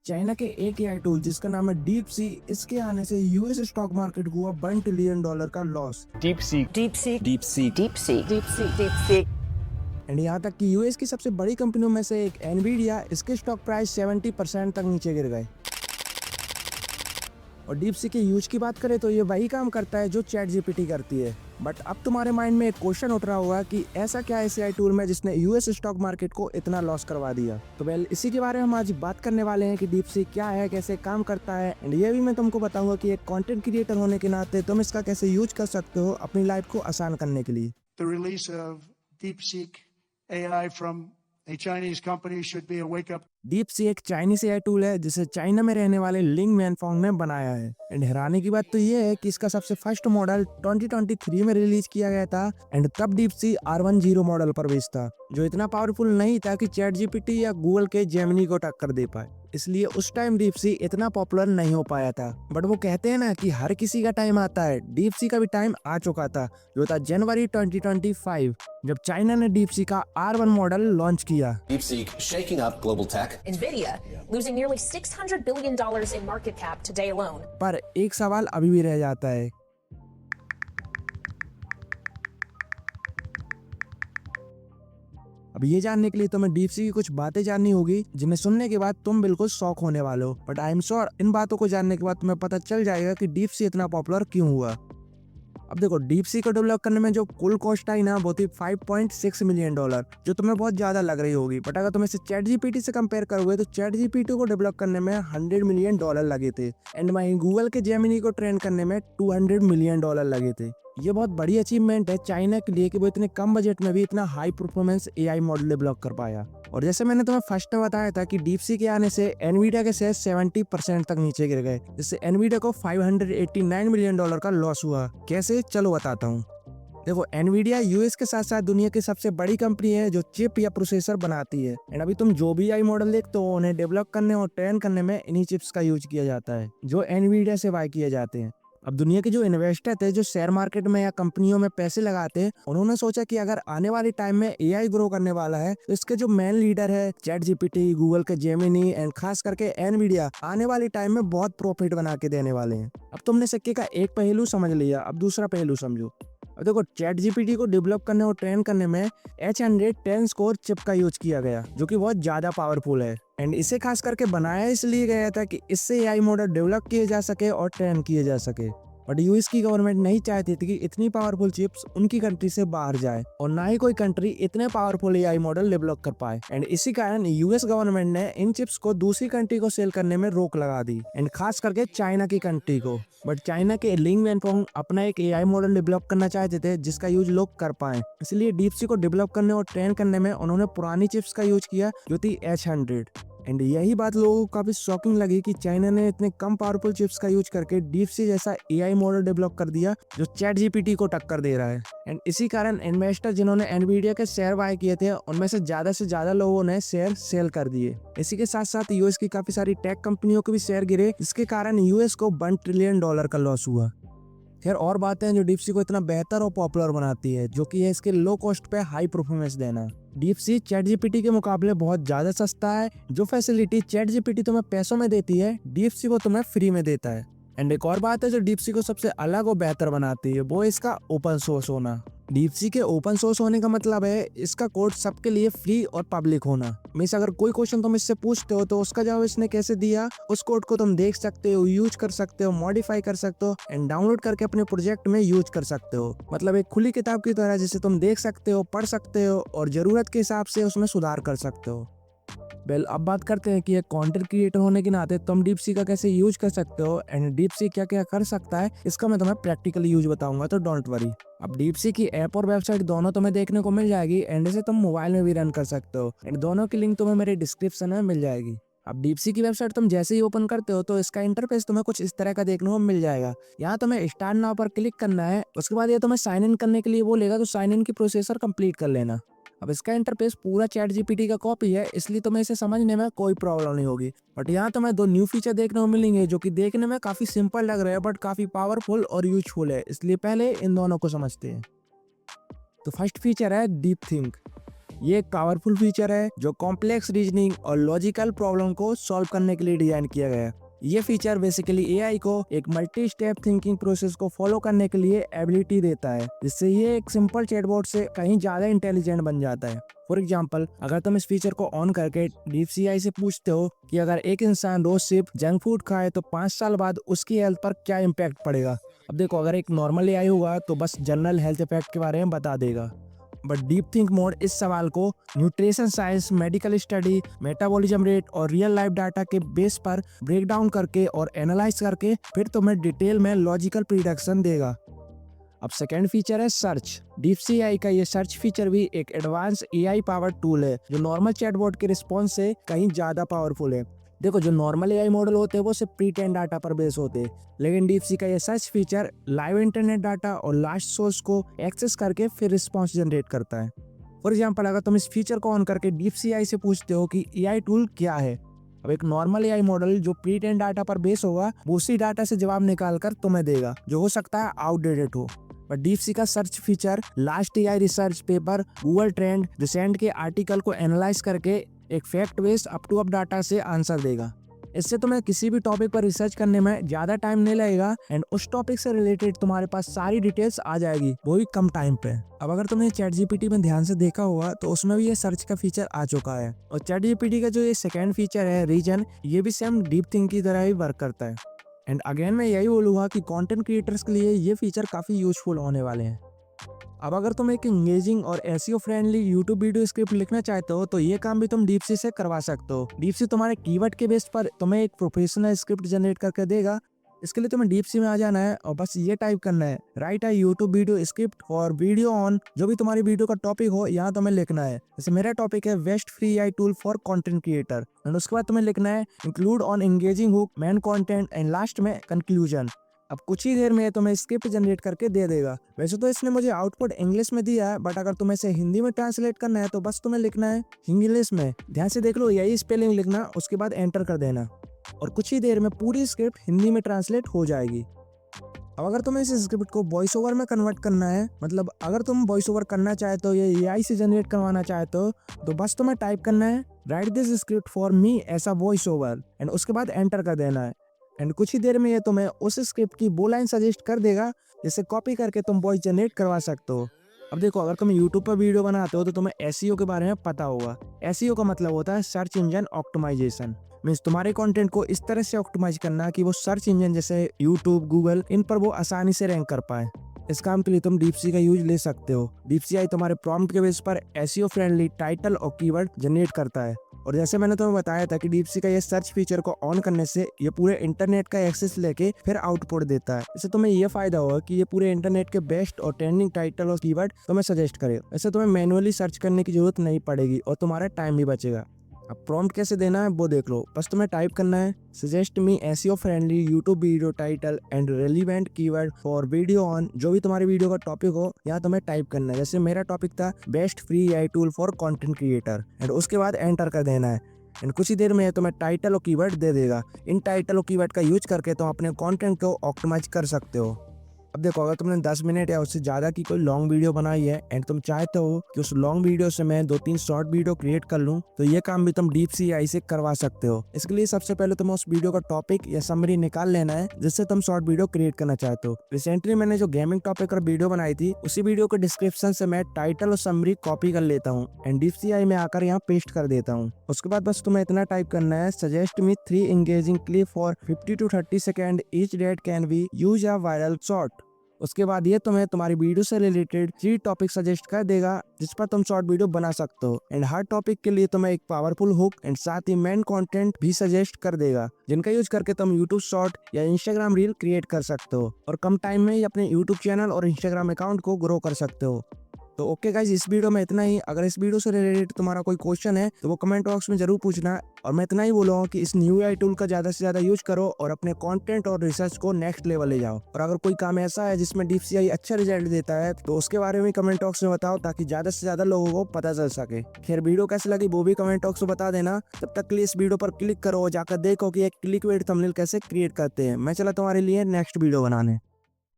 China के एक AI tool जिसका नाम है डीप सी, इसके आने से यूएस स्टॉक मार्केट को हुआ $1 ट्रिलियन का loss. DeepSeek. DeepSeek. DeepSeek. DeepSeek. DeepSeek. DeepSeek. And यहाँ तक कि यूएस की सबसे बड़ी कंपनियों में से एक एनवीडिया, इसके स्टॉक प्राइस 70% तक नीचे गिर गए। और डीप सी के यूज की बात करें तो ये वही काम करता है जो चैट जीपीटी करती है। बट अब तुम्हारे माइंड में एक क्वेश्चन उठ रहा होगा कि ऐसा क्या है एआई टूल में जिसने यूएस स्टॉक मार्केट को इतना लॉस करवा दिया। तो वेल, इसी के बारे में हम आज बात करने वाले हैं कि डीप सी क्या है, कैसे काम करता है, एंड ये भी मैं तुमको बताऊंगा कि एक कंटेंट क्रिएटर होने के नाते तुम इसका कैसे यूज कर सकते हो अपनी लाइफ को आसान करने के लिए। The release of DeepSeek AI from a Chinese company should be a wake-up. Deep sea एक चाइनीस एआई टूल है जिसे चाइना में रहने वाले लिंग वैनफोंग ने बनाया है। एंड हैरानी की बात तो ये है कि इसका सबसे फर्स्ट मॉडल 2023 में रिलीज किया गया था, एंड तब डीप सी R10 मॉडल पर बेस्ड था, जो इतना पावरफुल नहीं था कि चैट जीपीटी या गूगल के जेमिनी को टक्कर दे पाए। इसलिए उस टाइम डीप सी इतना पॉपुलर नहीं हो पाया था। बट वो कहते हैं ना कि हर किसी का टाइम आता है, डीप सी का भी टाइम आ चुका था, जो था जनवरी 2025, जब चाइना ने डीप सी का R1 मॉडल लॉन्च किया। DeepSeek shaking up global tech. NVIDIA losing nearly $600 billion in market cap today alone. पर एक सवाल अभी भी रह जाता है, अब ये जानने के लिए तुम्हें डीप सी की कुछ बातें जाननी होगी जिन्हें सुनने के बाद तुम बिल्कुल शॉक होने वाले हो। But I am sure in बातों को जानने के बाद तुम्हें पता चल जाएगा कि डीप सी इतना पॉपुलर क्यों हुआ। अब देखो, डीप सी को डेवलप करने में जो कुल कॉस्ट आई ना वो थी $5.6 मिलियन, जो तुम्हें बहुत ज्यादा लग रही होगी। बट अगर तुम इसे चैट जीपीटी से कंपेयर करोगे तो चैट जीपीटी को डेवलप करने में $100 मिलियन लगे थे, एंड वहीं गूगल के जेमिनी को ट्रेन करने में $200 मिलियन लगे थे। ये बहुत बड़ी अचीवमेंट है चाइना के लिए कि वो इतने कम बजट में भी इतना high performance AI model develop कर पाया। और जैसे मैंने तुम्हें फर्स्ट में बताया था कि डीप सी के आने से एनवीडिया के शेयर 70% तक नीचे गिर गए, जिससे एनवीडिया को $589 मिलियन का लॉस हुआ। कैसे, चलो बताता हूँ। देखो, एनवीडिया यूएस के साथ साथ दुनिया की सबसे बड़ी कंपनी है जो चिप या प्रोसेसर बनाती है। एंड अभी तुम जो भी आई मॉडल देखते हो उन्हें डेवलप करने और ट्रेन करने में इन्हीं चिप्स का यूज किया जाता है जो एनवीडिया से बाय किए जाते हैं। अब दुनिया के जो इन्वेस्टर थे जो शेयर मार्केट में या कंपनियों में पैसे लगाते हैं, उन्होंने सोचा कि अगर आने वाले टाइम में एआई ग्रो करने वाला है तो इसके जो मेन लीडर है चैट जीपीटी, गूगल के जेमिनी एंड खास करके एनवीडिया आने वाले टाइम में बहुत प्रॉफिट बना के देने वाले हैं। अब तुमने सिक्के का एक पहलू समझ लिया, अब दूसरा पहलू समझो। अब देखो, चैट जीपीटी को डेवलप करने और ट्रेन करने में H110 स्कोर चिप का यूज किया गया, जो कि बहुत ज्यादा पावरफुल है। एंड इसे खास करके बनाया इसलिए गया था कि इससे एआई मॉडल डेवलप किए जा सके और ट्रेन किए जा सके। बट यूएस की गवर्नमेंट नहीं चाहती थी कि इतनी पावरफुल चिप्स उनकी कंट्री से बाहर जाए, और ना ही कोई कंट्री इतने पावरफुल एआई मॉडल डेवलप कर पाए। एंड इसी कारण यूएस गवर्नमेंट ने इन चिप्स को दूसरी कंट्री को सेल करने में रोक लगा दी, एंड खास करके चाइना की कंट्री को। बट चाइना के लिंग वैनफोंग अपना एक एआई मॉडल डेवलप करना चाहते थे जिसका यूज लोग कर पाए, इसलिए डीप सी को डेवलप करने और ट्रेन करने में उन्होंने पुरानी चिप्स का यूज किया जो थी H100। एंड यही बात लोगों को काफी शॉकिंग लगी कि चाइना ने इतने कम पावरफुल चिप्स का यूज करके डीप सी जैसा एआई मॉडल डेवलप कर दिया जो चैट जीपीटी को टक्कर दे रहा है। एंड इसी कारण इन्वेस्टर जिन्होंने एनवीडिया के शेयर बाय किए थे उनमें से ज्यादा लोगों ने शेयर सेल कर दिए। इसी के साथ साथ यूएस की काफी सारी टेक कंपनियों के भी शेयर गिरे, जिसके कारण यूएस को $1 ट्रिलियन का लॉस हुआ। खैर, और बातें हैं जो डीप सी को इतना बेहतर और पॉपुलर बनाती है, जो कि है इसके लो कॉस्ट पे हाई परफॉर्मेंस देना। डीप सी चैट जीपीटी के मुकाबले बहुत ज्यादा सस्ता है। जो फैसिलिटी चैट जीपीटी तुम्हें पैसों में देती है, डीप सी वो तुम्हें फ्री में देता है। एंड एक और बात है जो डीप सी को सबसे अलग और बेहतर बनाती है, वो इसका ओपन सोर्स होना। डीप सी के ओपन सोर्स होने का मतलब है इसका कोड सबके लिए फ्री और पब्लिक होना। मींस अगर कोई क्वेश्चन तुम इससे पूछते हो तो उसका जवाब इसने कैसे दिया, उस कोड को तुम देख सकते हो, यूज कर सकते हो, मॉडिफाई कर सकते हो एंड डाउनलोड करके अपने प्रोजेक्ट में यूज कर सकते हो। मतलब एक खुली किताब की तरह जिसे तुम देख सकते हो, पढ़ सकते हो और जरूरत के हिसाब से उसमें सुधार कर सकते हो। वेल, अब बात करते हैं कि एक कंटेंट क्रिएटर होने के नाते तुम डीप सी का कैसे यूज कर सकते हो एंड डीप सी क्या क्या कर सकता है, इसका मैं तुम्हें प्रैक्टिकली यूज बताऊंगा, तो डोंट वरी। अब डीप सी की ऐप और वेबसाइट दोनों तुम्हें देखने को मिल जाएगी, एंड इसे तुम मोबाइल में भी रन कर सकते हो, एंड दोनों की लिंक तुम्हें मेरे डिस्क्रिप्शन में मिल जाएगी। अब डीप सी की वेबसाइट तुम जैसे ही ओपन करते हो तो इसका इंटरफेस तुम्हें कुछ इस तरह का देखने को मिल जाएगा। यहाँ तुम्हें स्टार्ट नाउ पर क्लिक करना है, उसके बाद ये तुम्हें साइन इन करने के लिए बोलेगा, तो साइन इन की प्रोसेसर कंप्लीट कर लेना। अब इसका इंटरफेस पूरा चैट जीपीटी का कॉपी है, इसलिए तुम्हें इसे समझने में कोई प्रॉब्लम नहीं होगी। बट यहाँ तुम्हें दो न्यू फीचर देखने को मिलेंगे जो कि देखने में काफी सिंपल लग रहे हैं बट काफी पावरफुल और यूजफुल है, इसलिए पहले इन दोनों को समझते हैं। तो फर्स्ट फीचर है डीप थिंक। ये एक पावरफुल फीचर है जो कॉम्प्लेक्स रीजनिंग और लॉजिकल प्रॉब्लम को सॉल्व करने के लिए डिजाइन किया गया है। ये फीचर बेसिकली एआई को एक मल्टी स्टेप थिंकिंग प्रोसेस को फॉलो करने के लिए एबिलिटी देता है, जिससे ये एक सिंपल चैटबॉट से कहीं ज्यादा इंटेलिजेंट बन जाता है। फॉर एग्जाम्पल, अगर तुम इस फीचर को ऑन करके DeepSeek से पूछते हो कि अगर एक इंसान रोज सिर्फ जंक फूड खाए तो 5 साल बाद उसकी हेल्थ पर क्या इम्पैक्ट पड़ेगा। अब देखो, अगर एक नॉर्मल एआई होगा तो बस जनरल हेल्थ इफेक्ट के बारे में बता देगा, बट डीप थिंक मोड इस सवाल को nutrition science, medical study, metabolism rate और रियल लाइफ डाटा के बेस पर ब्रेक डाउन करके और एनालाइज करके फिर तुम्हें डिटेल में लॉजिकल प्रिडिक्शन देगा। अब सेकेंड फीचर है सर्च। DeepSeek AI का ये सर्च फीचर भी एक एडवांस AI पावर्ड टूल है जो नॉर्मल चैटबॉट के रिस्पॉन्स से कहीं ज्यादा पावरफुल है। देखो, जो नॉर्मल AI मॉडल होते हैं वो सिर्फ प्री ट्रेन डाटा पर बेस होते हैं, लेकिन DeepSeek का ये search feature live internet data और लास्ट सोर्स को एक्सेस करके फिर रिस्पॉन्स जनरेट करता है। फॉर एग्जाम्पल, अगर तुम इस फीचर को ऑन करके DeepSeek AI से पूछते हो कि AI टूल क्या है, अब एक नॉर्मल AI मॉडल जो प्री ट्रेन डाटा पर बेस होगा वो उसी डाटा से जवाब निकाल कर तुम्हें देगा, जो हो सकता है आउटडेटेड हो। बट DeepSeek का search feature last AI research paper, Google trend, recent के आर्टिकल को एनालाइज करके एक fact based up to up data से आंसर देगा। इससे तुम्हें किसी भी टॉपिक पर रिसर्च करने में ज्यादा टाइम नहीं लगेगा एंड उस टॉपिक से रिलेटेड तुम्हारे पास सारी डिटेल्स आ जाएगी, वो भी कम टाइम पे। अब अगर तुमने ChatGPT में ध्यान से देखा होगा तो उसमें भी ये सर्च का फीचर आ चुका है, और ChatGPT का जो ये सेकेंड फीचर है रीजन, ये भी सेम डीप थिंक की तरह ही वर्क करता है। एंड अगेन मैं यही बोलूंगा कि कंटेंट क्रिएटर्स के लिए ये फीचर काफी यूजफुल होने वाले हैं। अब अगर तुम एक इंगेजिंग और SEO friendly YouTube video script लिखना चाहते हो तो ये काम भी तुम DeepSeek से करवा सकते हो। DeepSeek तुम्हारे कीवर्ड के बेस पर तुम्हें एक प्रोफेशनल स्क्रिप्ट जनरेट करके देगा। इसके लिए तुम्हें DeepSeek में आ जाना है और बस ये टाइप करना है, right a YouTube video script for video on, जो भी तुम्हारी वीडियो का टॉपिक हो यहाँ तुम्हें लिखना है। जैसे मेरा टॉपिक है best free AI tool for content creator, and उसके बाद तुम्हें लिखना है include on engaging hook, main content and last में कंक्लूजन। अब कुछ ही देर में तुम्हें स्क्रिप्ट जनरेट करके दे देगा। वैसे तो इसने मुझे आउटपुट इंग्लिश में दिया है, बट अगर तुम्हें इसे हिंदी में ट्रांसलेट करना है तो बस तुम्हें लिखना है इंग्लिश में, ध्यान से देख लो, यही स्पेलिंग लिखना, उसके बाद एंटर कर देना और कुछ ही देर में पूरी स्क्रिप्ट हिंदी में ट्रांसलेट हो जाएगी। अब अगर तुम्हें इस स्क्रिप्ट को वॉइस ओवर में कन्वर्ट करना है, मतलब अगर तुम वॉइस ओवर करना चाहते हो, ये AI से जनरेट करवाना चाहते हो, तो बस तुम्हें टाइप करना है write this script for me as a voice over and उसके बाद एंटर कर देना है। एंड कुछ ही देर में ये तुम्हें उस स्क्रिप्ट की वो लाइन सजेस्ट कर देगा जिसे कॉपी करके तुम वॉइस जनरेट करवा सकते हो। अब देखो, अगर तुम YouTube पर वीडियो बनाते हो तो तुम्हें SEO के बारे में पता होगा। SEO का मतलब होता है सर्च इंजन ऑप्टिमाइजेशन, मीन्स तुम्हारे कंटेंट को इस तरह से ऑप्टिमाइज करना कि वो सर्च इंजन जैसे YouTube, गूगल, इन पर वो आसानी से रैंक कर पाए। इस काम के लिए तुम DeepSeek का यूज ले सकते हो। DeepSeek AI तुम्हारे प्रॉम्प्ट के बेस पर SEO फ्रेंडली टाइटल और कीवर्ड जनरेट करता है। और जैसे मैंने तुम्हें बताया था कि DeepSeek का ये सर्च फीचर को ऑन करने से ये पूरे इंटरनेट का एक्सेस लेके फिर आउटपुट देता है। इससे तुम्हें ये फायदा होगा कि ये पूरे इंटरनेट के बेस्ट और ट्रेंडिंग टाइटल और कीवर्ड तुम्हें सजेस्ट करेगा। इससे तुम्हें मैनुअली सर्च करने की जरूरत नहीं पड़ेगी और तुम्हारा टाइम भी बचेगा। अब प्रॉम्प्ट कैसे देना है वो देख लो। बस तुम्हें टाइप करना है suggest me SEO friendly YouTube video title and relevant keyword for video on, जो भी तुम्हारी वीडियो का टॉपिक हो यहाँ तुम्हें टाइप करना है। जैसे मेरा टॉपिक था best free AI tool for content creator, and उसके बाद एंटर कर देना है। एंड कुछ ही देर में तुम्हें टाइटल और कीवर्ड दे देगा। इन टाइटल और कीवर्ड का यूज करके तुम अपने कंटेंट को ऑप्टिमाइज कर सकते हो। अब देखो, अगर तुमने 10 मिनट या उससे ज्यादा की कोई लॉन्ग वीडियो बनाई है एंड तुम चाहते हो कि उस लॉन्ग वीडियो से मैं 2-3 शॉर्ट वीडियो क्रिएट कर लूं, तो ये काम भी तुम DeepSeek AI से करवा सकते हो। इसके लिए सबसे पहले तुम्हें उस वीडियो का टॉपिक या समरी निकाल लेना है जिससे तुम शॉर्ट वीडियो क्रिएट करना चाहते हो। रिसेंटली मैंने जो गेमिंग टॉपिक पर वीडियो बनाई थी, उसी वीडियो के डिस्क्रिप्शन से मैं टाइटल और समरी कॉपी कर लेता हूँ एंड DeepSeek AI में आकर यहाँ पेस्ट कर देता हूँ। उसके बाद बस तुम्हें इतना टाइप करना है suggest me 3 engaging clip for 50 to 30 second each that can be use a viral short. उसके बाद ये तुम्हें तुम्हारी वीडियो से रिलेटेड 3 टॉपिक सजेस्ट कर देगा जिस पर तुम शॉर्ट वीडियो बना सकते हो। एंड हर टॉपिक के लिए तुम्हें एक पावरफुल हुक एंड साथ ही मेन कंटेंट भी सजेस्ट कर देगा, जिनका यूज करके तुम YouTube शॉर्ट या Instagram रील क्रिएट कर सकते हो और कम टाइम में ही अपने YouTube चैनल और Instagram अकाउंट को ग्रो कर सकते हो। तो ओके गाइज, इस वीडियो में इतना ही। अगर इस वीडियो से रिलेटेड तुम्हारा कोई क्वेश्चन है तो वो कमेंट बॉक्स में जरूर पूछना। और मैं इतना ही बोलूँगा कि इस न्यू AI टूल का ज्यादा से ज्यादा यूज करो और अपने कंटेंट और रिसर्च को नेक्स्ट लेवल ले जाओ। और अगर कोई काम ऐसा है जिसमें DeepSeek AI अच्छा रिजल्ट देता है तो उसके बारे में कमेंट बॉक्स में बताओ ताकि ज्यादा से ज्यादा लोगों को पता चल सके। खैर, वीडियो कैसी लगी वो भी कमेंट बॉक्स में बता देना। तब तक के लिए इस वीडियो पर क्लिक करो और जाकर देखो कि एक क्लिकबेट थंबनेल कैसे क्रिएट करते हैं। मैं चला तुम्हारे लिए नेक्स्ट वीडियो बनाने।